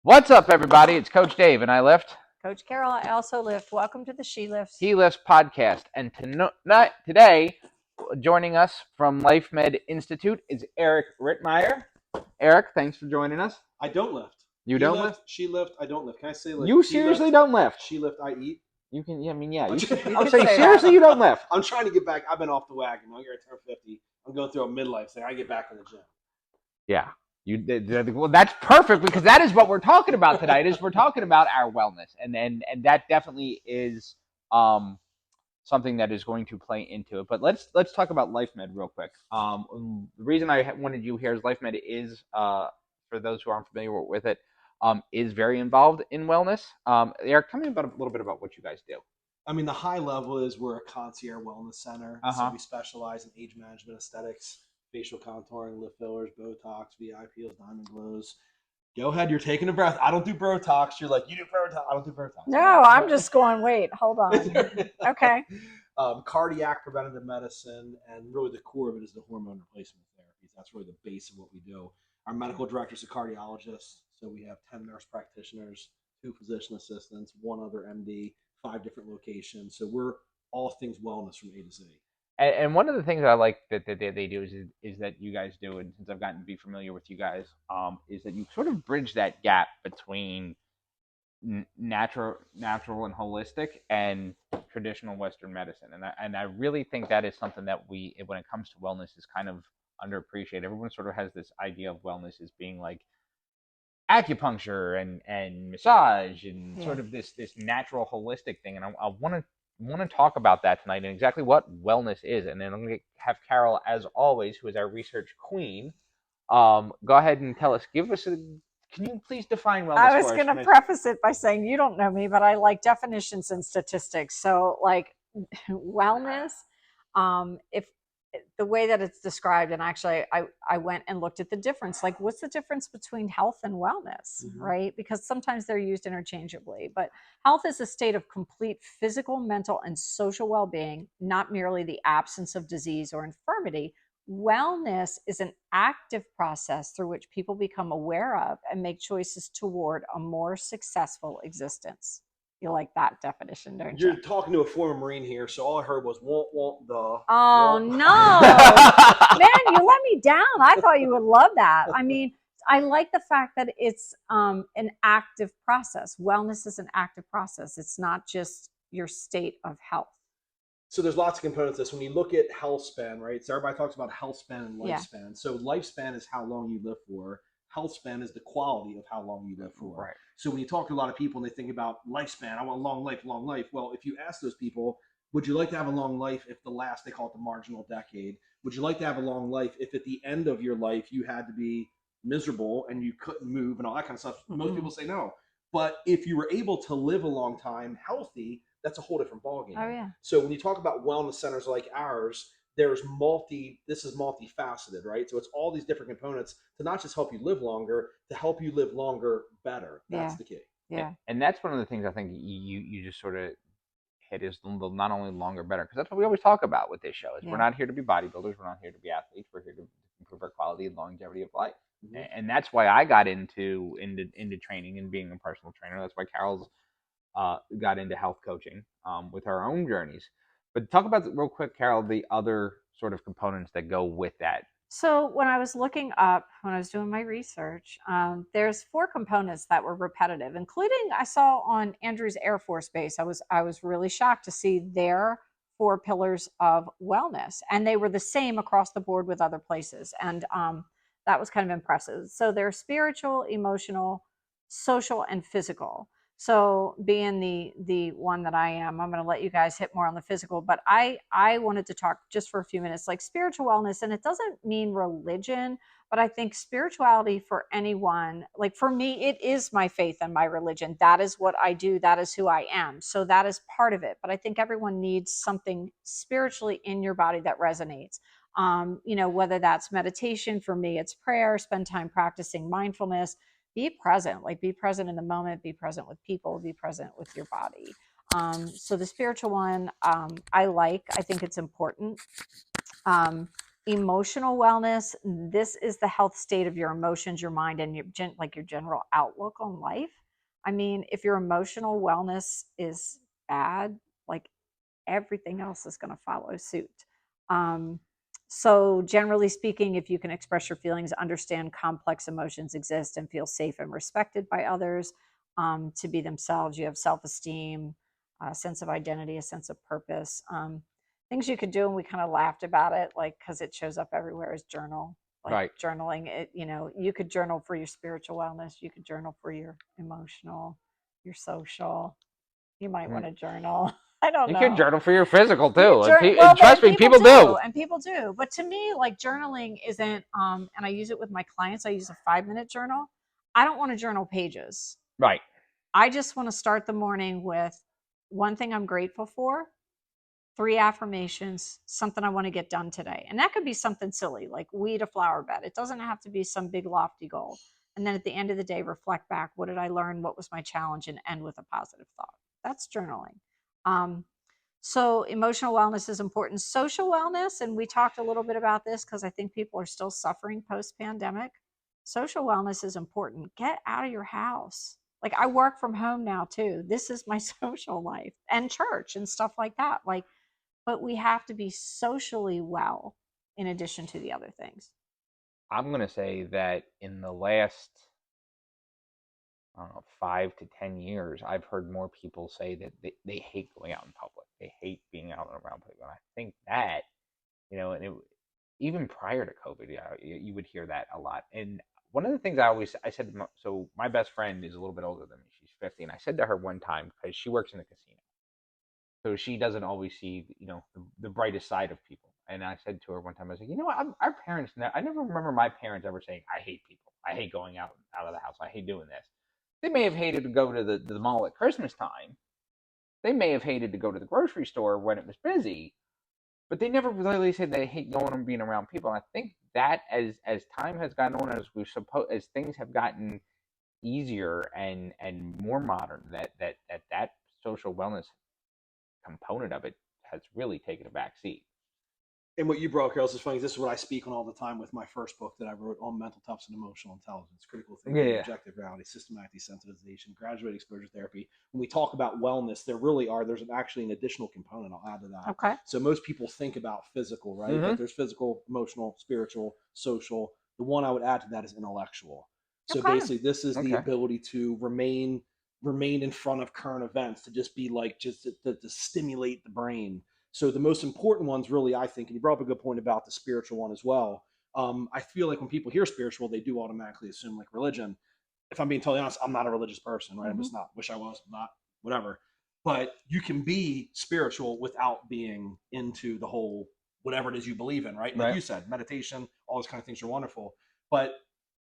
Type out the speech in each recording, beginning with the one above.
What's up, everybody? It's Coach Dave, and I lift. Coach Carol, I also lift. Welcome to the She Lifts. He Lifts podcast. And today, joining us from Life Med Institute is Eric Rittmeyer. Eric, thanks for joining us. I don't lift. You don't lift? She lift. I don't lift. Can I say like you seriously don't lift? She lift. I eat. You can. Yeah, I mean, yeah. You can I'm saying seriously, you don't lift. I'm trying to get back. I've been off the wagon. I'm going to turn 50. I'm going through a midlife thing. I get back in the gym. Yeah. Well, that's perfect because that is what we're talking about tonight. We're talking about our wellness, and that definitely is something that is going to play into it. But let's talk about Life Med real quick. The reason I wanted you here is Life Med is for those who aren't familiar with it, is very involved in wellness. Eric, tell me about a little bit about what you guys do. I mean, the high level is we're a concierge wellness center, so we specialize in age management, aesthetics, facial contouring, lip fillers, Botox, VI peels, diamond glows. Go ahead, you're taking a breath. I don't do Botox. You're like, you do Botox. I don't do Botox. No, I'm just going, wait, hold on. Okay. Cardiac preventative medicine, and really the core of it is the hormone replacement therapies. That's really the base of what we do. Our medical director is a cardiologist, so we have 10 nurse practitioners, 2 physician assistants, 1 other MD, 5 different locations. So we're all things wellness from A to Z. And one of the things that I like that they do is that you guys do, and since I've gotten to be familiar with you guys, is that you sort of bridge that gap between natural and holistic and traditional Western medicine. And I really think that is something that when it comes to wellness, is kind of underappreciated. Everyone sort of has this idea of wellness as being like acupuncture and massage and sort of this natural holistic thing. And I want to talk about that tonight and exactly what wellness is. And then I'm going to have Carol, as always, who is our research queen, go ahead and tell us. Can you please define wellness? I was going to preface it by saying you don't know me, but I like definitions and statistics. So, like wellness, if the way that it's described, and actually I went and looked at the difference. Like, what's the difference between health and wellness, right? Because sometimes they're used interchangeably. But health is a state of complete physical, mental, and social well-being, not merely the absence of disease or infirmity. Wellness is an active process through which people become aware of and make choices toward a more successful existence. You like that definition, don't you? You're talking to a former Marine here, so all I heard was want the. Oh, no. Man, you let me down. I thought you would love that. I mean, I like the fact that it's an active process. Wellness is an active process. It's not just your state of health. So there's lots of components to this. When you look at health span, right? So everybody talks about health span and lifespan. So lifespan is how long you live for. Health span is the quality of how long you live for. Right. So when you talk to a lot of people and they think about lifespan, I want long life, long life. Well, if you ask those people, would you like to have a long life if they call it the marginal decade? Would you like to have a long life if at the end of your life you had to be miserable and you couldn't move and all that kind of stuff? Most people say no. But if you were able to live a long time healthy, that's a whole different ballgame. Oh, yeah. So when you talk about wellness centers like ours, this is multifaceted, right? So it's all these different components to not just help you live longer, to help you live longer better. That's the key. Yeah. And that's one of the things I think you just sort of hit is not only longer, better, because that's what we always talk about with this show. Is we're not here to be bodybuilders, we're not here to be athletes, we're here to improve our quality and longevity of life. And that's why I got into training and being a personal trainer. That's why Carol's got into health coaching with her own journeys. But talk about, real quick, Carol, the other sort of components that go with that. So when I was looking up, when I was doing my research, there's 4 components that were repetitive, including I saw on Andrews Air Force Base. I was really shocked to see their 4 pillars of wellness, and they were the same across the board with other places. And that was kind of impressive. So they're spiritual, emotional, social, and physical. So being the one that I am, I'm going to let you guys hit more on the physical, but I wanted to talk just for a few minutes, like spiritual wellness. And it doesn't mean religion, but I think spirituality for anyone, like for me, it is my faith and my religion. That is what I do. That is who I am. So that is part of it. But I think everyone needs something spiritually in your body that resonates. Whether that's meditation, for me, it's prayer, spend time practicing mindfulness. Be present, be present in the moment, be present with people, be present with your body. So the spiritual one, I think it's important. The Emotional wellness, this is the health state of your emotions, your mind, and your your general outlook on life. I mean, if your emotional wellness is bad, like everything else is going to follow suit. Um, so, generally speaking, if you can express your feelings, understand complex emotions exist, and feel safe and respected by others to be themselves, you have self esteem, a sense of identity, a sense of purpose. Things you could do, and we kind of laughed about it, like because it shows up everywhere, is journal. Like Right. journaling, you could journal for your spiritual wellness, you could journal for your emotional, your social. You might want Mm. to journal. I don't You can know. journal for your physical You could too, journal. and Well, trust and me, people people do. do, and people do. But to me, like journaling isn't. And I use it with my clients. I use a 5-minute journal. I don't want to journal pages. Right. I just want to start the morning with one thing I'm grateful for, 3 affirmations, something I want to get done today, and that could be something silly like weed a flower bed. It doesn't have to be some big lofty goal. And then at the end of the day, reflect back. What did I learn? What was my challenge? And end with a positive thought. That's journaling. Um, so emotional wellness is important. Social wellness, and we talked a little bit about this because I think people are still suffering post-pandemic. Social wellness is important. Get out of your house. Like I work from home now too. This is my social life and church and stuff like that. Like, but we have to be socially well in addition to the other things. I'm gonna say that in the last, I don't know, 5 to 10 years, I've heard more people say that they hate going out in public. They hate being out and around people. And I think that, and even prior to COVID, yeah, you would hear that a lot. And one of the things I said, so my best friend is a little bit older than me. She's 50. And I said to her one time, because she works in a casino, so she doesn't always see, the brightest side of people. And I said to her one time, I was like, our parents, I never remember my parents ever saying, I hate people. I hate going out of the house. I hate doing this. They may have hated to go to the mall at Christmas time. They may have hated to go to the grocery store when it was busy, but they never really said they hate going and being around people. And I think that as time has gone on, as things have gotten easier and more modern, that social wellness component of it has really taken a back seat. And what you brought, Carol, is funny. This is what I speak on all the time with my first book that I wrote on mental toughness and emotional intelligence, critical thinking, Yeah. objective reality, systematic desensitization, graduate exposure therapy. When we talk about wellness, there's actually an additional component I'll add to that. Okay. So most people think about physical, right? Mhm. But there's physical, emotional, spiritual, social. The one I would add to that is intellectual. So Okay. basically, this is the Okay. ability to remain in front of current events, to just be like, to stimulate the brain. So the most important ones, really, I think, and you brought up a good point about the spiritual one as well. I feel like when people hear spiritual, they do automatically assume like religion. If I'm being totally honest, I'm not a religious person, right? I'm just not. Wish I was, I'm not, whatever. But you can be spiritual without being into the whole whatever it is you believe in, right? Like Right. you said, meditation, all those kind of things are wonderful. But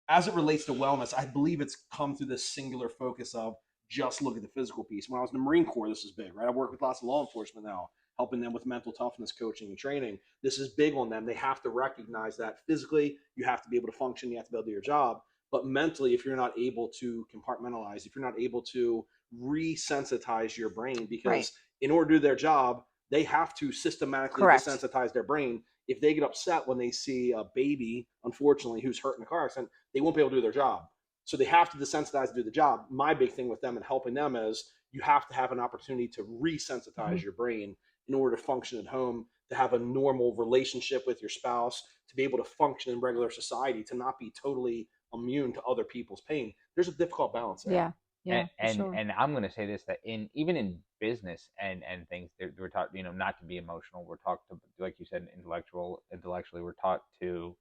as it relates to wellness, I believe it's come through this singular focus of just look at the physical piece. When I was in the Marine Corps, this is big, right? I work with lots of law enforcement now, helping them with mental toughness coaching and training. This is big on them. They have to recognize that physically, you have to be able to function, you have to be able to do your job. But mentally, if you're not able to compartmentalize, if you're not able to resensitize your brain, because Right. in order to do their job, they have to systematically Correct. desensitize their brain. If they get upset when they see a baby, unfortunately, who's hurt in a car accident, they won't be able to do their job. So they have to desensitize to do the job. My big thing with them and helping them is you have to have an opportunity to resensitize your brain in order to function at home, to have a normal relationship with your spouse, to be able to function in regular society, to not be totally immune to other people's pain. There's a difficult balance there. Yeah. Yeah. and For sure. and I'm going to say this, that even in business and things, we're taught, not to be emotional. We're taught to, like you said, intellectually we're taught to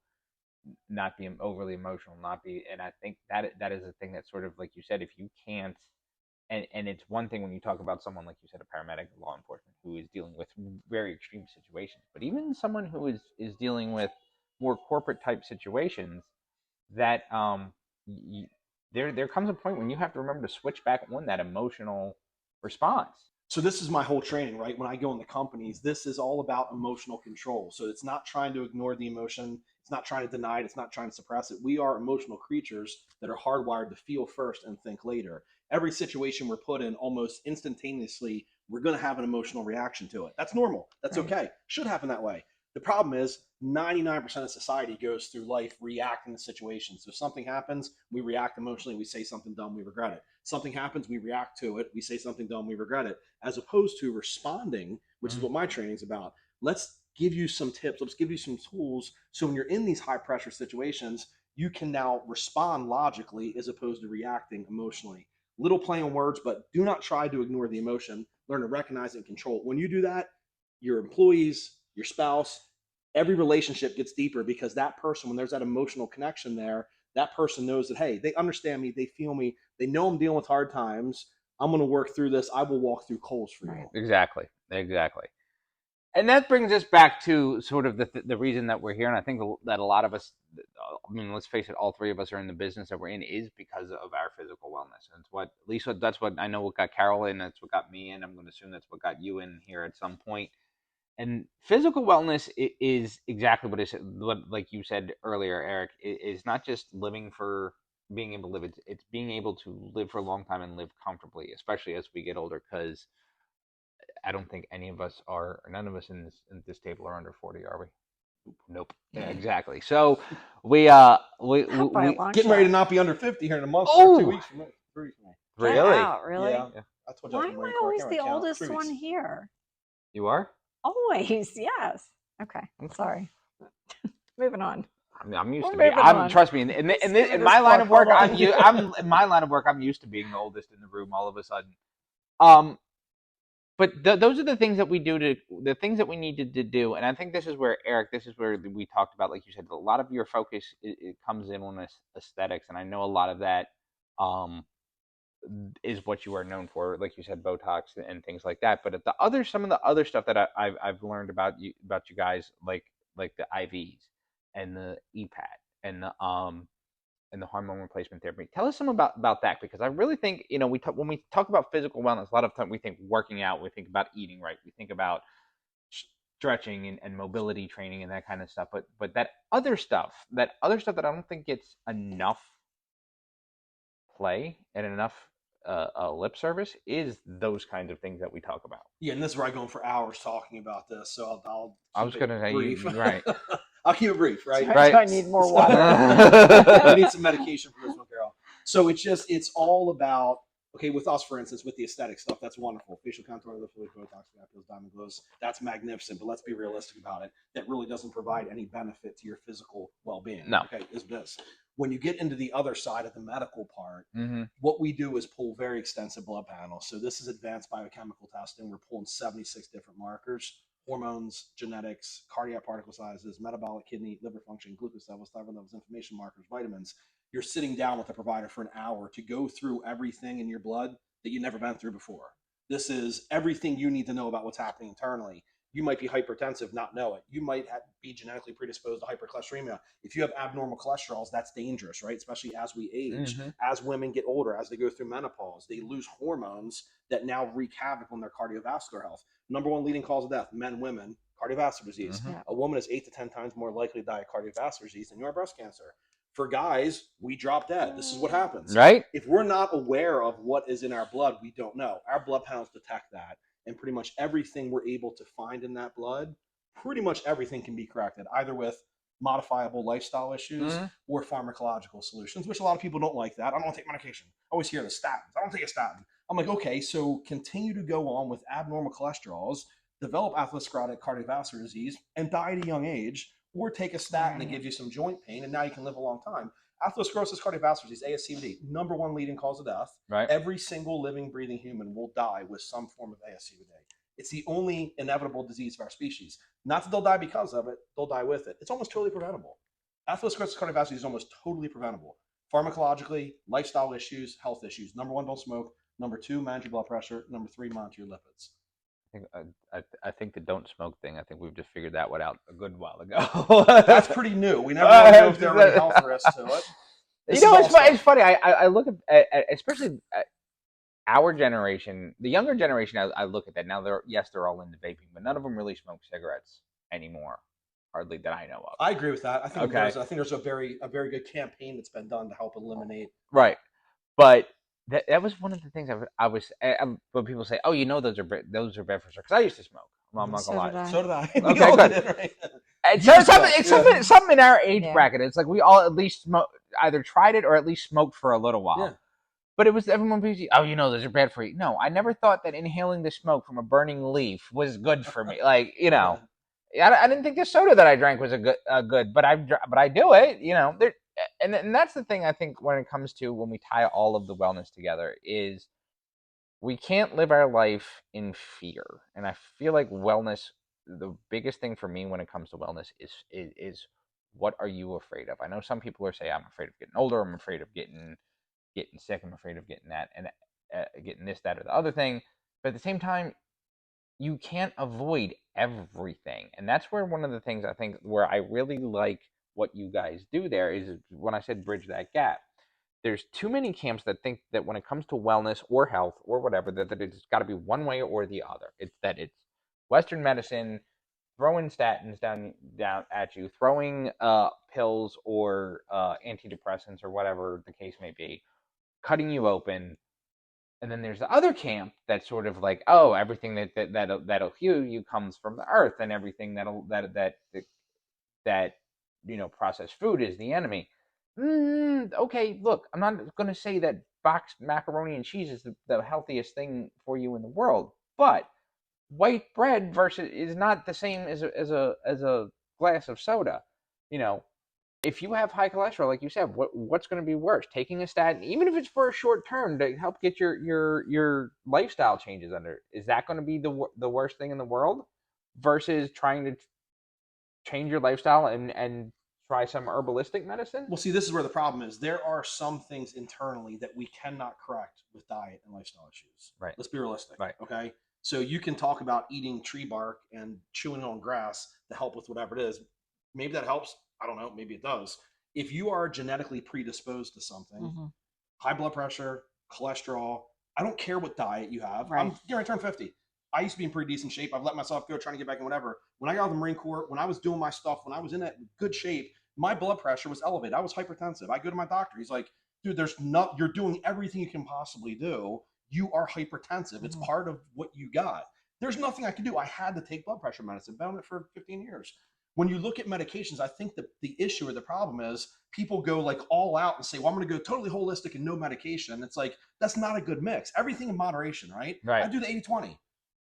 not be overly emotional, not be. And I think that is a thing that, sort of like you said, if you can't, and it's one thing when you talk about someone, like you said, a paramedic, law enforcement, who is dealing with very extreme situations, but even someone who is dealing with more corporate type situations, that there comes a point when you have to remember to switch back on that emotional response. So this is my whole training, right? When I go into companies, this is all about emotional control. So it's not trying to ignore the emotion. It's not trying to deny it. It's not trying to suppress it. We are emotional creatures that are hardwired to feel first and think later. Every situation we're put in, almost instantaneously, we're going to have an emotional reaction to it. That's normal. That's Right. okay. Should happen that way. The problem is 99% of society goes through life reacting to situations. So if something happens, we react emotionally, we say something dumb, we regret it. Something happens, we react to it, we say something dumb, we regret it, as opposed to responding, which is what my training's about. Let's give you some tips, let's give you some tools, so when you're in these high pressure situations, you can now respond logically as opposed to reacting emotionally. Little play on words, but do not try to ignore the emotion. Learn to recognize it and control it. When you do that, your employees, your spouse, every relationship gets deeper, because that person, when there's that emotional connection there, that person knows that, hey, they understand me, they feel me, they know I'm dealing with hard times. I'm going to work through this. I will walk through coals for you. Exactly. And that brings us back to sort of the reason that we're here. And I think that a lot of us, I mean, let's face it, all three of us are in the business that we're in is because of our physical wellness. And it's what, at least that's what I know what got Carol in. That's what got me in. I'm going to assume that's what got you in here at some point. And physical wellness is exactly what like you said earlier, Eric, is not just living for being able to live. It's being able to live for a long time and live comfortably, especially as we get older, because I don't think any of us are, none of us in this table are under 40, are we? Nope. Yeah, exactly. So we getting ready to not be under 50 here in a month or 2 weeks from now. 3 weeks from now. Really? Out, really? Yeah. I told you Why am I always the oldest one here? You are? Always, yes. Okay, I'm sorry. Moving on. I mean, I'm used to being. Trust me. In my line of work, I'm in my line of work. I'm used to being the oldest in the room all of a sudden. But those are the things that we do the things that we needed to do, and I think this is where Eric, this is where we talked about, like you said, a lot of your focus it comes in on aesthetics, and I know a lot of that is what you are known for, like you said, Botox and things like that. But some of the other stuff that I've learned about you guys, like the IVs and the EPAT and the hormone replacement therapy. Tell us some about that, because I really think, when we talk about physical wellness, a lot of time we think working out, we think about eating right, we think about stretching and mobility training and that kind of stuff. But that other stuff that I don't think gets enough play and enough lip service is those kinds of things that we talk about. Yeah, and this is where I go for hours talking about this. So I was going to say, right. I'll keep it brief, right? Right. I need more water. I need some medication for this one, Carol. So it's all about, okay, with us, for instance, with the aesthetic stuff, that's wonderful. Facial contour, lip filler, Botox, Vacuoles, diamond glows, that's magnificent. But let's be realistic about it. That really doesn't provide any benefit to your physical well-being. No. Okay, is this. When you get into the other side of the medical part, mm-hmm. what we do is pull very extensive blood panels. So this is advanced biochemical testing. We're pulling 76 different markers: hormones, genetics, cardiac particle sizes, metabolic, kidney, liver function, glucose levels, thyroid levels, inflammation markers, vitamins. You're sitting down with a provider for an hour to go through everything in your blood that you've never been through before. This is everything you need to know about what's happening internally. You might be hypertensive, not know it. You might be genetically predisposed to hypercholesteremia. If you have abnormal cholesterols, that's dangerous, right? Especially as we age, mm-hmm. as women get older, as they go through menopause, they lose hormones that now wreak havoc on their cardiovascular health. Number one leading cause of death, men, women, cardiovascular disease. Mm-hmm. A woman is 8 to 10 times more likely to die of cardiovascular disease than you are breast cancer. For guys, we drop dead. This is what happens. Right? If we're not aware of what is in our blood, we don't know. Our blood panels detect that. And pretty much everything we're able to find in that blood, pretty much everything can be corrected, either with modifiable lifestyle issues mm-hmm. or pharmacological solutions, which a lot of people don't like that. I don't want to take medication. I always hear the statins. I don't take a statin. I'm like, okay, so continue to go on with abnormal cholesterols, develop atherosclerotic cardiovascular disease, and die at a young age, or take a statin that gives you some joint pain, and now you can live a long time. Atherosclerosis cardiovascular disease, ASCVD, number one leading cause of death. Right. Every single living, breathing human will die with some form of ASCVD. It's the only inevitable disease of our species. Not that they'll die because of it, they'll die with it. It's almost totally preventable. Atherosclerosis cardiovascular disease is almost totally preventable. Pharmacologically, lifestyle issues, health issues. Number one, don't smoke. Number two, manage your blood pressure. Number three, monitor your lipids. I think the don't smoke thing, I think we've just figured that one out a good while ago. That's pretty new. We never really know if there are any health risks to it. It's funny. I look at especially our generation, the younger generation. I look at that now. They're all into vaping, but none of them really smoke cigarettes anymore. Hardly that I know of. I agree with that. I think there's a very good campaign that's been done to help eliminate. Right, but that was one of the things when people say, "Oh, those are bad for sure," because I used to smoke. I'm not gonna lie. So did I. Okay, good. It's something in our age Yeah. bracket. It's like we all at least either tried it or at least smoked for a little while. Yeah. But it was everyone was, oh, those are bad for you. No, I never thought that inhaling the smoke from a burning leaf was good for me. Like, I didn't think the soda that I drank was good, but I do it. And that's the thing I think when it comes to when we tie all of the wellness together is we can't live our life in fear. And I feel like wellness, the biggest thing for me when it comes to wellness is what are you afraid of? I know some people are saying I'm afraid of getting older. I'm afraid of getting sick. I'm afraid of getting that and getting this, that, or the other thing. But at the same time, you can't avoid everything. And that's where one of the things I think where I really like what you guys do there is when I said bridge that gap. There's too many camps that think that when it comes to wellness or health or whatever, that it's got to be one way or the other. It's that it's Western medicine throwing statins down at you, throwing pills or antidepressants or whatever the case may be, cutting you open. And then there's the other camp that's sort of like, oh, everything that'll heal you comes from the earth, and everything that processed food is the enemy. Okay, look, I'm not going to say that boxed macaroni and cheese is the healthiest thing for you in the world, but white bread versus is not the same as a glass of soda. If you have high cholesterol, like you said, what's going to be worse? Taking a statin, even if it's for a short term to help get your lifestyle changes under, is that going to be the worst thing in the world versus trying to change your lifestyle and try some herbalistic medicine? Well, see, this is where the problem is. There are some things internally that we cannot correct with diet and lifestyle issues. Right. Let's be realistic. Right. Okay. So you can talk about eating tree bark and chewing on grass to help with whatever it is. Maybe that helps. I don't know. Maybe it does. If you are genetically predisposed to something, high blood pressure, cholesterol, I don't care what diet you have. Right. I turned 50. I used to be in pretty decent shape. I've let myself go trying to get back in whatever. When I got out of the Marine Corps, when I was doing my stuff, when I was in that good shape, my blood pressure was elevated. I was hypertensive. I go to my doctor. He's like, dude, you're doing everything you can possibly do. You are hypertensive. It's part of what you got. There's nothing I could do. I had to take blood pressure medicine. Been on it for 15 years. When you look at medications, I think that the issue or the problem is people go like all out and say, well, I'm going to go totally holistic and no medication. It's like, that's not a good mix. Everything in moderation, right? Right. I do the 80-20.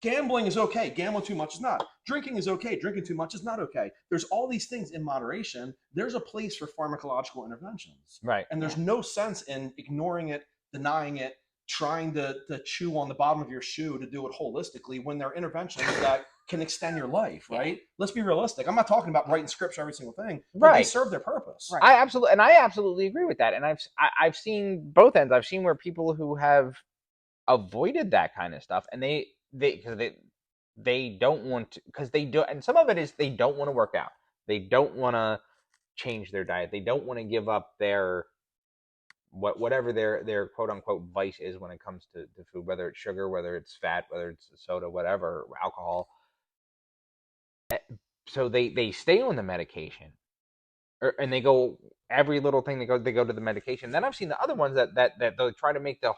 Gambling is okay. Gambling too much is not. Drinking is okay. Drinking too much is not okay. There's all these things in moderation. There's a place for pharmacological interventions. Right. And there's no sense in ignoring it, denying it, trying to chew on the bottom of your shoe to do it holistically when there are interventions that can extend your life, right? Let's be realistic. I'm not talking about writing scripts for every single thing, but they serve their purpose. Right. I absolutely agree with that. And I've seen both ends. I've seen where people who have avoided that kind of stuff, and they don't want to, because they do, and some of it is they don't want to work out. They don't want to change their diet. They don't want to give up their whatever their quote unquote vice is when it comes to food, whether it's sugar, whether it's fat, whether it's soda, whatever, alcohol. So they stay on the medication, and they go every little thing they go to the medication. Then I've seen the other ones that they'll try to make the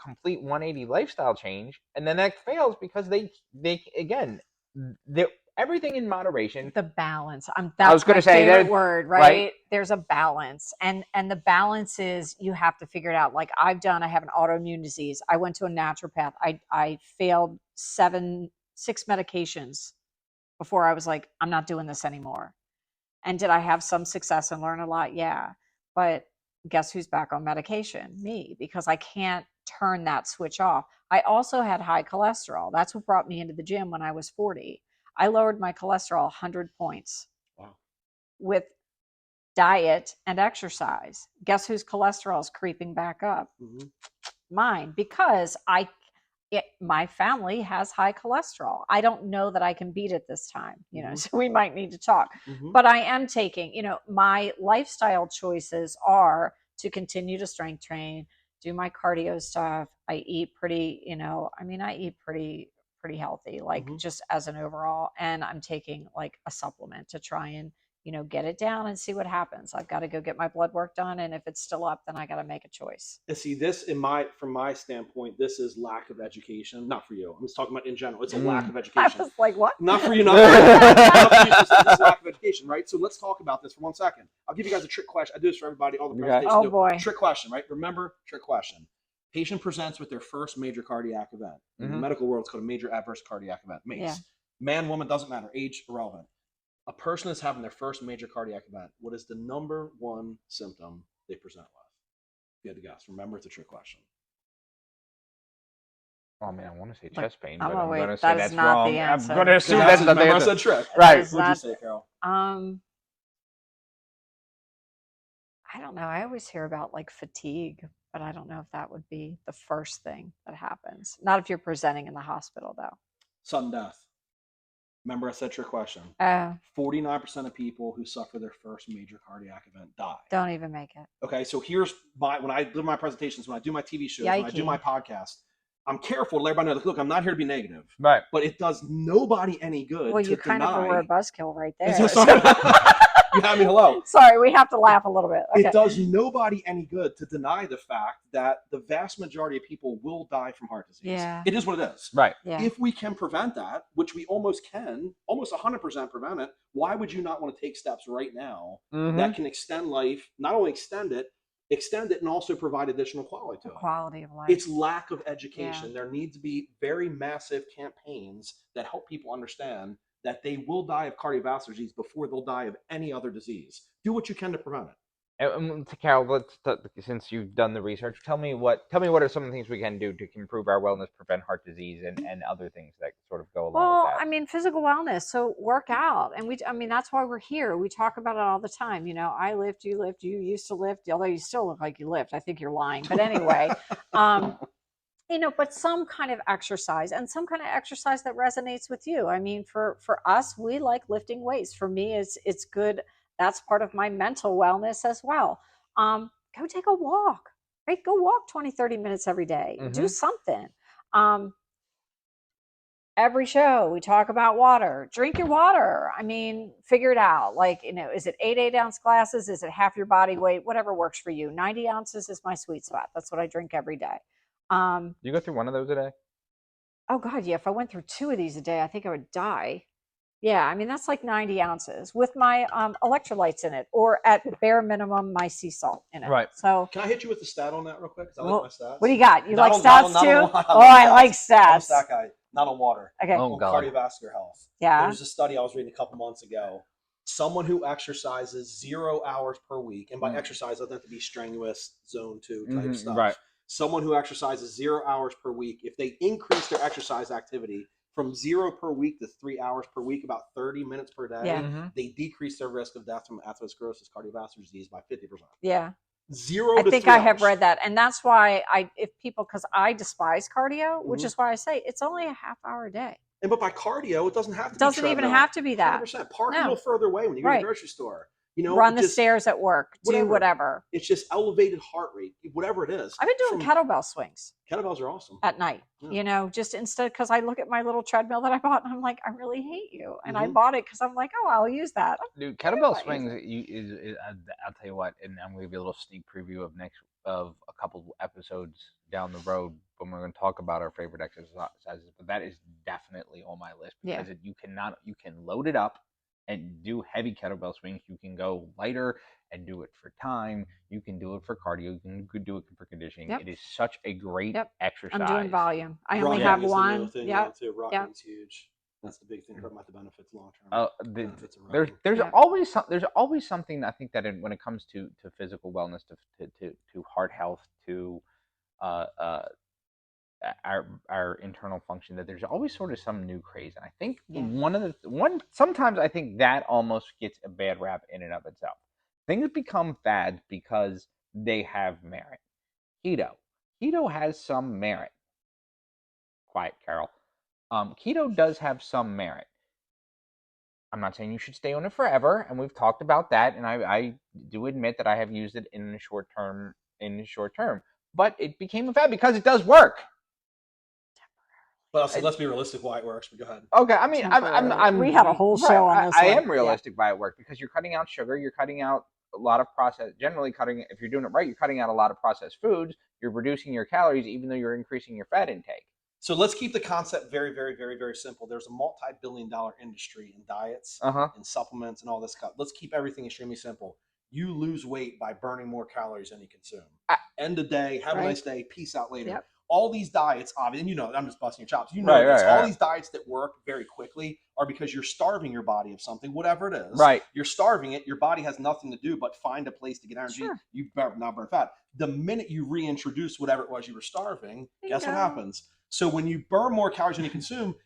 complete 180 lifestyle change, and then that fails because they again everything in moderation. The balance. I was That's going my to say favorite that word, right? There's a balance, and the balance is you have to figure it out. Like I have an autoimmune disease. I went to a naturopath. I failed 6 medications before I was like, I'm not doing this anymore. And did I have some success and learn a lot? Yeah. But guess who's back on medication? Me, because I can't turn that switch off. I also had high cholesterol. That's what brought me into the gym when I was 40. I lowered my cholesterol 100 points. Wow. With diet and exercise. Guess whose cholesterol is creeping back up? Mine, because my family has high cholesterol. I don't know that I can beat it this time, so we might need to talk. But I am taking, my lifestyle choices are to continue to strength train, do my cardio stuff. I eat pretty, I eat pretty healthy, like just as an overall. And I'm taking like a supplement to try and get it down and see what happens. I've got to go get my blood work done, and if it's still up, then I got to make a choice. And see, this from my standpoint, this is lack of education. Not for you. I'm just talking about in general. It's a lack of I education. was like, what? Not for you. Not for you. Not for you. This is lack of education, right? So let's talk about this for 1 second. I'll give you guys a trick question. I do this for everybody. All the presentations. Oh boy. Trick question, right? Remember, trick question. Patient presents with their first major cardiac event. In the medical world, it's called a major adverse cardiac event. MACE. Yeah. Man, woman, doesn't matter. Age, irrelevant. A person is having their first major cardiac event. What is the number one symptom they present with? You had to guess. Remember, it's a trick question. Oh man, I want to say chest pain, but I'm going to say that's not wrong. the answer. I'm going to assume that's not the answer. I said trick. Right. What'd you say, Carol? I don't know. I always hear about like fatigue, but I don't know if that would be the first thing that happens. Not if you're presenting in the hospital, though. Sudden death. Remember, I said trick question. 49% of people who suffer their first major cardiac event die. Don't even make it. Okay, so here's when I do my presentations, when I do my TV shows, when I do my podcast, I'm careful to let everybody know, look, I'm not here to be negative. Right. But it does nobody any good. Well, you kind of were a buzzkill right there. You had me hello. Sorry, we have to laugh a little bit. Okay. It does nobody any good to deny the fact that the vast majority of people will die from heart disease. Yeah. It is what it is. Right. Yeah. If we can prevent that, which we almost can, almost 100% prevent it, why would you not want to take steps right now that can extend life, not only extend it, and also provide additional quality to it. Quality of life. It's lack of education. Yeah. There needs to be very massive campaigns that help people understand that they will die of cardiovascular disease before they'll die of any other disease. Do what you can to prevent it. And Carol, since you've done the research, tell me what are some of the things we can do to improve our wellness, prevent heart disease, and other things that sort of go along with that. Well, I mean, physical wellness. So work out, and that's why we're here. We talk about it all the time. I lift, you lift, you used to lift, although you still look like you lift. I think you're lying, but anyway. But some kind of exercise, and some kind of exercise that resonates with you. I mean, for us, we like lifting weights. For me, it's good. That's part of my mental wellness as well. Go take a walk, right? Go walk 20, 30 minutes every day. Do something. Every show we talk about water. Drink your water. I mean, figure it out. Like, is it 8 ounce glasses? Is it half your body weight? Whatever works for you. 90 ounces is my sweet spot. That's what I drink every day. You go through one of those a day? Oh God, yeah. If I went through 2 of these a day, I think I would die. Yeah, I mean, that's like 90 ounces with my electrolytes in it, or at bare minimum, my sea salt in it. Right. So can I hit you with the stat on that real quick? Because I like my stats. What do you got? You like stats too? I like stats. I'm a stat guy, not on water. Okay. On cardiovascular health. Yeah. There's a study I was reading a couple months ago. Someone who exercises 0 hours per week, and by exercise, I don't have to be strenuous, zone 2 type stuff. Right. Someone who exercises 0 hours per week, if they increase their exercise activity from 0 per week to 3 hours per week, about 30 minutes per day, they decrease their risk of death from atherosclerosis cardiovascular disease by 50%. Yeah. 0 to 3 I think I have read that. And that's why because I despise cardio, which is why I say it's only a half hour a day. But by cardio, it doesn't have to be doesn't even have to be that. 100%. Park a little further away when you go to the grocery store. Run the stairs at work. Do whatever. It's just elevated heart rate, whatever it is. I've been doing kettlebell swings. Kettlebells are awesome. At night, just instead, because I look at my little treadmill that I bought and I'm like, I really hate you. And I bought it because I'm like, oh, I'll use that. Dude, kettlebell swings I'll tell you what, and I'm going to give you a little sneak preview of a couple episodes down the road when we're going to talk about our favorite exercises. But that is definitely on my list because you can load it up and do heavy kettlebell swings. You can go lighter and do it for time. You can do it for cardio. You can do it for conditioning. It is such a great exercise. I'm doing volume. I only have one. Rocking's huge. That's the big thing about the benefits long term. There's always something I think that when it comes to physical wellness, to heart health, to our internal function, that there's always sort of some new craze. And I think sometimes I think that almost gets a bad rap in and of itself. Things become fads because they have merit. Keto has some merit. Quiet, Carol. Keto does have some merit. I'm not saying you should stay on it forever, and we've talked about that, and I do admit that I have used it in the short term, but it became a fad because it does work. But also, let's be realistic why it works. But go ahead. Okay, I mean, We had a whole show on this I one. am realistic by it work because you're cutting out sugar, you're cutting out a lot of processed. Generally, if you're doing it right, you're cutting out a lot of processed foods. You're reducing your calories, even though you're increasing your fat intake. So let's keep the concept very, very, very, very simple. There's a multi-billion-dollar industry in diets, and supplements, and all this stuff. Let's keep everything extremely simple. You lose weight by burning more calories than you consume. End of day. Have a nice day. Peace out later. Yep. All these diets, obviously, and I'm just busting your chops. All these diets that work very quickly are because you're starving your body of something, whatever it is. Right. You're starving it. Your body has nothing to do but find a place to get energy. Sure. You not burn fat. The minute you reintroduce whatever it was you were starving, guess what happens? So when you burn more calories than you consume,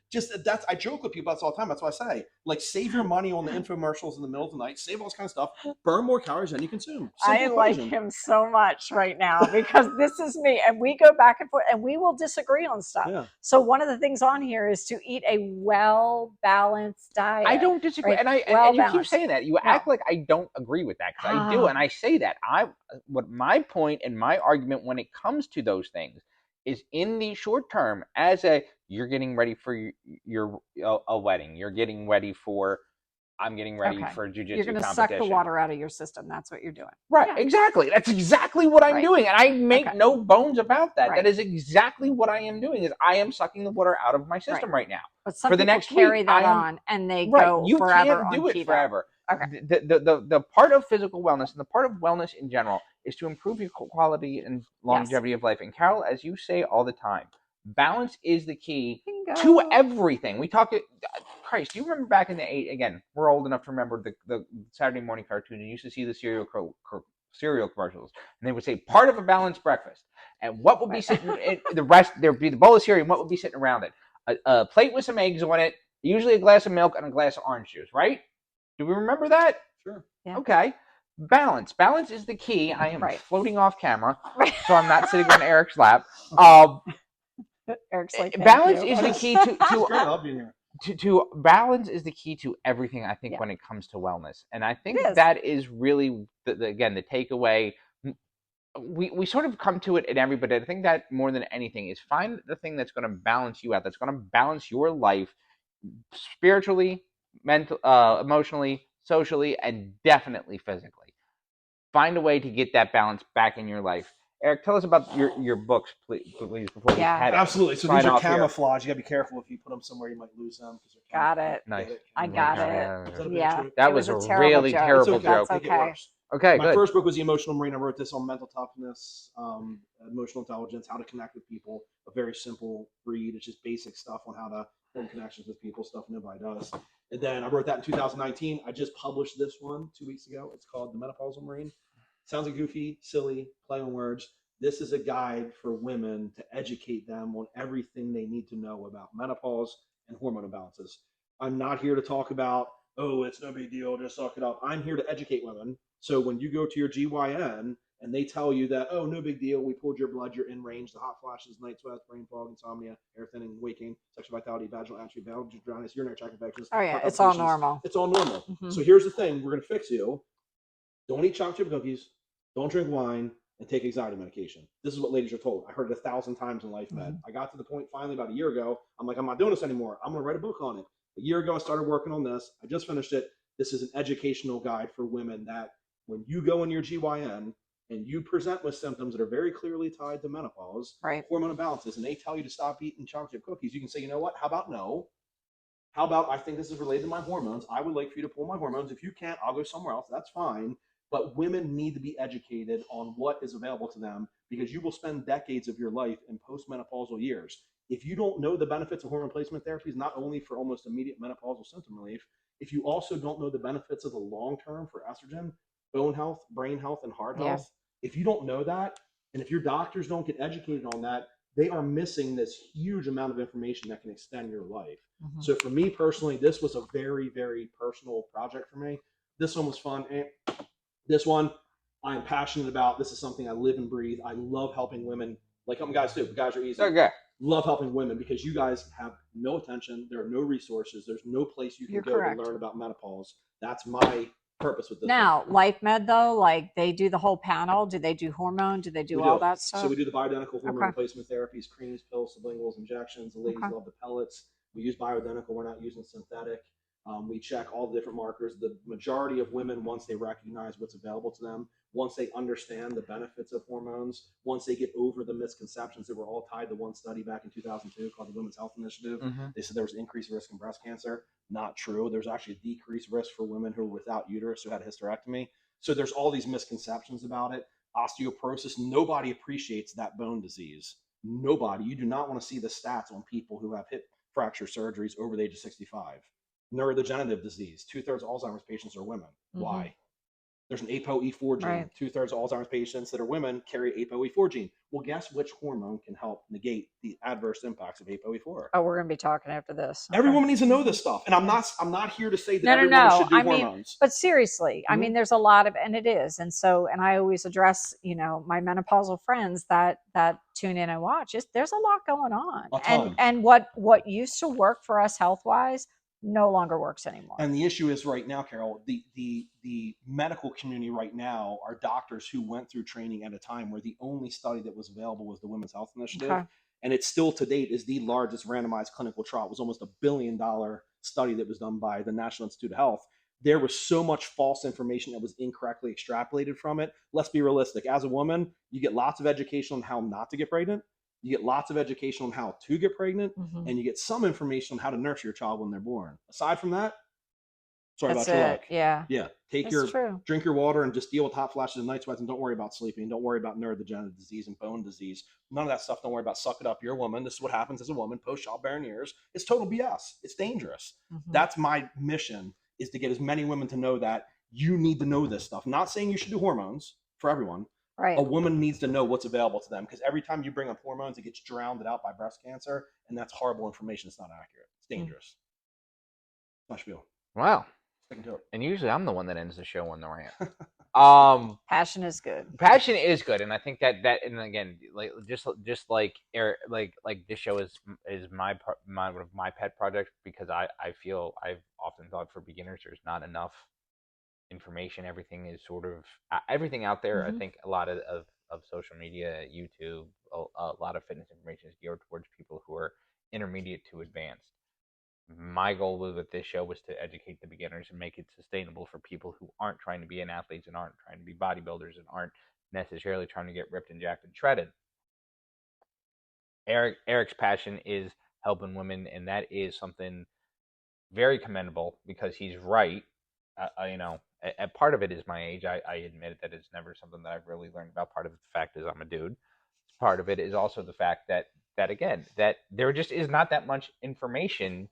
I joke with people about this all the time. That's what I say. Like, save your money on the infomercials in the middle of the night. Save all this kind of stuff. Burn more calories than you consume. I like him so much right now because this is me, and we go back and forth, and we will disagree on stuff. Yeah. So one of the things on here is to eat a well-balanced diet. I don't disagree, right? and you keep saying that. You act like I don't agree with that because I do, and I say that. What my point and my argument when it comes to those things is in the short term, you're getting ready for a wedding. You're getting ready for, I'm getting ready for a jiu-jitsu competition. You're going to suck the water out of your system. That's what you're doing. Right, exactly. That's exactly what I'm doing. And I make no bones about that. That is exactly what I am doing, is I am sucking the water out of my system right now. But some people carry that on and they go forever on keto. You can't do it forever. Okay. The part of physical wellness and the part of wellness in general is to improve your quality and longevity of life. And Carol, as you say all the time, balance is the key to everything. We talk it. Christ, do you remember back in the again, we're old enough to remember the Saturday morning cartoon, and you used to see the cereal commercials, and they would say part of a balanced breakfast, and what would be sitting the rest, there'd be the bowl of cereal, and what would be sitting around it, a plate with some eggs on it, usually a glass of milk and a glass of orange juice, right? Do we remember that? Sure. Yeah. Okay. Balance is the key. I am floating off camera, so I'm not sitting on Eric's lap. Eric's like, balance is the key to balance is the key to everything, I think, when it comes to wellness. And I think that is really the takeaway. We sort of come to it in everybody. I think that more than anything is find the thing that's going to balance you out, that's going to balance your life spiritually, emotionally, socially, and definitely physically. Find a way to get that balance back in your life. Eric, tell us about your books, please, before we head absolutely. So these are camouflage. You got to be careful if you put them somewhere, you might lose them. Got it. Nice. I got it. Yeah. That was a really terrible joke. That's okay. Okay, my first book was The Emotional Marine. I wrote this on mental toughness, emotional intelligence, how to connect with people. A very simple read. It's just basic stuff on how to form connections with people, stuff nobody does. And then I wrote that in 2019. I just published this one 2 weeks ago. It's called The Menopausal Marine. Sounds like goofy, silly, play on words. This is a guide for women to educate them on everything they need to know about menopause and hormone imbalances. I'm not here to talk about, oh, it's no big deal, just suck it up. I'm here to educate women. So when you go to your GYN and they tell you that, oh, no big deal, we pulled your blood, you're in range, the hot flashes, night sweats, brain fog, insomnia, hair thinning, waking, sexual vitality, vaginal atrophy, vaginal dryness, urinary tract infections. Oh, yeah, it's all normal. It's all normal. Mm-hmm. So here's the thing, we're going to fix you. Don't eat chocolate chip cookies. Don't drink wine, and take anxiety medication. This is what ladies are told. I heard it 1,000 times in Life Med. I got to the point finally about a year ago. I'm like, I'm not doing this anymore. I'm going to write a book on it. A year ago, I started working on this. I just finished it. This is an educational guide for women that when you go in your GYN and you present with symptoms that are very clearly tied to menopause, hormone imbalances, and they tell you to stop eating chocolate chip cookies, you can say, you know what? How about no? How about I think this is related to my hormones. I would like for you to pull my hormones. If you can't, I'll go somewhere else. That's fine. But women need to be educated on what is available to them because you will spend decades of your life in postmenopausal years. If you don't know the benefits of hormone replacement therapies, not only for almost immediate menopausal symptom relief, if you also don't know the benefits of the long term for estrogen, bone health, brain health, and heart health, if you don't know that, and if your doctors don't get educated on that, they are missing this huge amount of information that can extend your life. Mm-hmm. So for me personally, this was a very, very personal project for me. This one was fun. This one, I am passionate about. This is something I live and breathe. I love helping women. Like guys do. Guys are easy. Okay. Love helping women because you guys have no attention. There are no resources. There's no place you can go to learn about menopause. That's my purpose with this. Now, LifeMed though, like they do the whole panel. Do they do hormone? Do they do all that stuff? So we do the bioidentical hormone Okay. replacement therapies, creams, pills, sublinguals, injections. The ladies Okay. love the pellets. We use bioidentical. We're not using synthetic. We check all the different markers. The majority of women, once they recognize what's available to them, once they understand the benefits of hormones, once they get over the misconceptions that were all tied to one study back in 2002 called the Women's Health Initiative, they said there was increased risk in breast cancer. Not true. There's actually a decreased risk for women who were without uterus who had a hysterectomy. So there's all these misconceptions about it. Osteoporosis, nobody appreciates that bone disease. Nobody. You do not want to see the stats on people who have hip fracture surgeries over the age of 65. Neurodegenerative disease. 2/3 of Alzheimer's patients are women. Why? There's an ApoE4 gene. Right. 2/3 of Alzheimer's patients that are women carry ApoE4 gene. Well, guess which hormone can help negate the adverse impacts of ApoE4? Oh, we're going to be talking after this. Every woman needs to know this stuff. And I'm not here to say that No, every woman should do I mean, hormones. but seriously, I mean, there's a lot of, and it is. And so, and I always address, my menopausal friends that tune in and watch. There's a lot going on. A ton. And what used to work for us health-wise no longer works anymore. And the issue is right now, Carol, the medical community right now are doctors who went through training at a time where the only study that was available was the Women's Health Initiative. Okay. And it still to date is the largest randomized clinical trial. It was almost $1 billion study that was done by the National Institute of Health. There was so much false information that was incorrectly extrapolated from it. Let's be realistic. As a woman, you get lots of education on how not to get pregnant. You get lots of education on how to get pregnant, and you get some information on how to nurse your child when they're born. Aside from that, sorry That's about your it. luck. Yeah. Yeah. Drink your water and just deal with hot flashes and night sweats, and don't worry about sleeping. Don't worry about neurodegenerative disease and bone disease. None of that stuff. Don't worry about. Suck it up. You're a woman. This is what happens as a woman post childbearing years. It's total BS. It's dangerous. That's my mission, is to get as many women to know that you need to know this stuff. I'm not saying you should do hormones for everyone. Right. A woman needs to know what's available to them, because every time you bring up hormones, it gets drowned out by breast cancer, and that's horrible information. It's not accurate. It's dangerous. My spiel. Wow. Sticking to it. And usually I'm the one that ends the show on the rant. Passion is good. Passion is good, and I think that and again, like just like Eric, like this show is my one of my pet projects, because I feel I've often thought for beginners there's not enough information. Everything is sort of everything out there. I think a lot of social media, YouTube, a lot of fitness information is geared towards people who are intermediate to advanced. My goal with this show was to educate the beginners and make it sustainable for people who aren't trying to be athletes and aren't trying to be bodybuilders and aren't necessarily trying to get ripped and jacked and shredded. Eric's passion is helping women, and that is something very commendable, because he's right. A part of it is my age. I admit that it's never something that I've really learned about. Part of the fact is I'm a dude. Part of it is also the fact that again, that there just is not that much information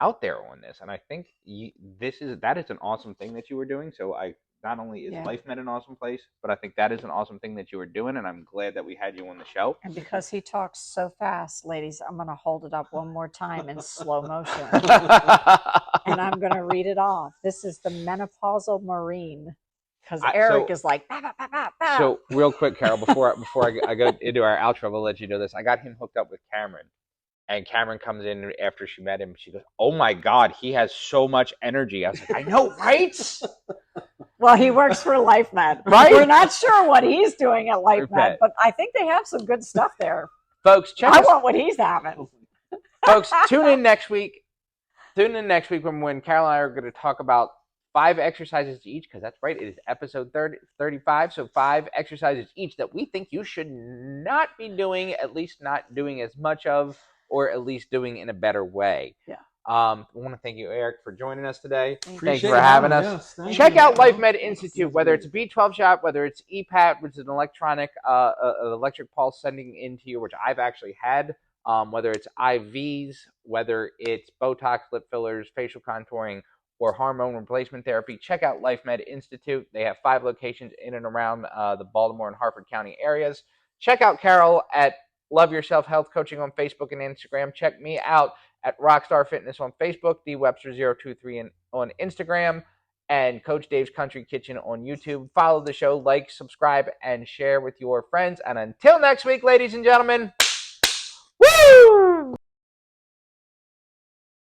out there on this, and I think that is an awesome thing that you were doing. So not only is LifeMed an awesome place, but I think that is an awesome thing that you were doing, and I'm glad that we had you on the show. And because he talks so fast, ladies, I'm going to hold it up one more time in slow motion. And I'm going to read it off. This is the menopausal Marine, because Eric is like, bah, bah, bah, bah, bah. So real quick, Carol, before I go into our outro, I'll let you know this. I got him hooked up with Cameron. And Cameron comes in after she met him. She goes, "Oh my God, he has so much energy." I was like, "I know, right?" Well, he works for LifeMed. Right? We're not sure what he's doing at LifeMed, but I think they have some good stuff there. Folks, I want what he's having. Folks, tune in next week. Tune in next week when Carol and I are going to talk about 5 exercises each, because that's right, it is episode 35. So 5 exercises each that we think you should not be doing, at least not doing as much of, or at least doing in a better way. Yeah. I want to thank you, Eric, for joining us today. Thank you Appreciate for having us. Yes, Check out LifeMed Institute, whether it's a B12 shot, whether it's EPAT, which is an electronic electric pulse sending into you, which I've actually had, whether it's IVs, whether it's Botox, lip fillers, facial contouring, or hormone replacement therapy. Check out LifeMed Institute. They have 5 locations in and around the Baltimore and Harford County areas. Check out Carol at Love Yourself Health Coaching on Facebook and Instagram. Check me out at Rockstar Fitness on Facebook, DWebster023 on Instagram, and Coach Dave's Country Kitchen on YouTube. Follow the show, like, subscribe, and share with your friends. And until next week, ladies and gentlemen, woo!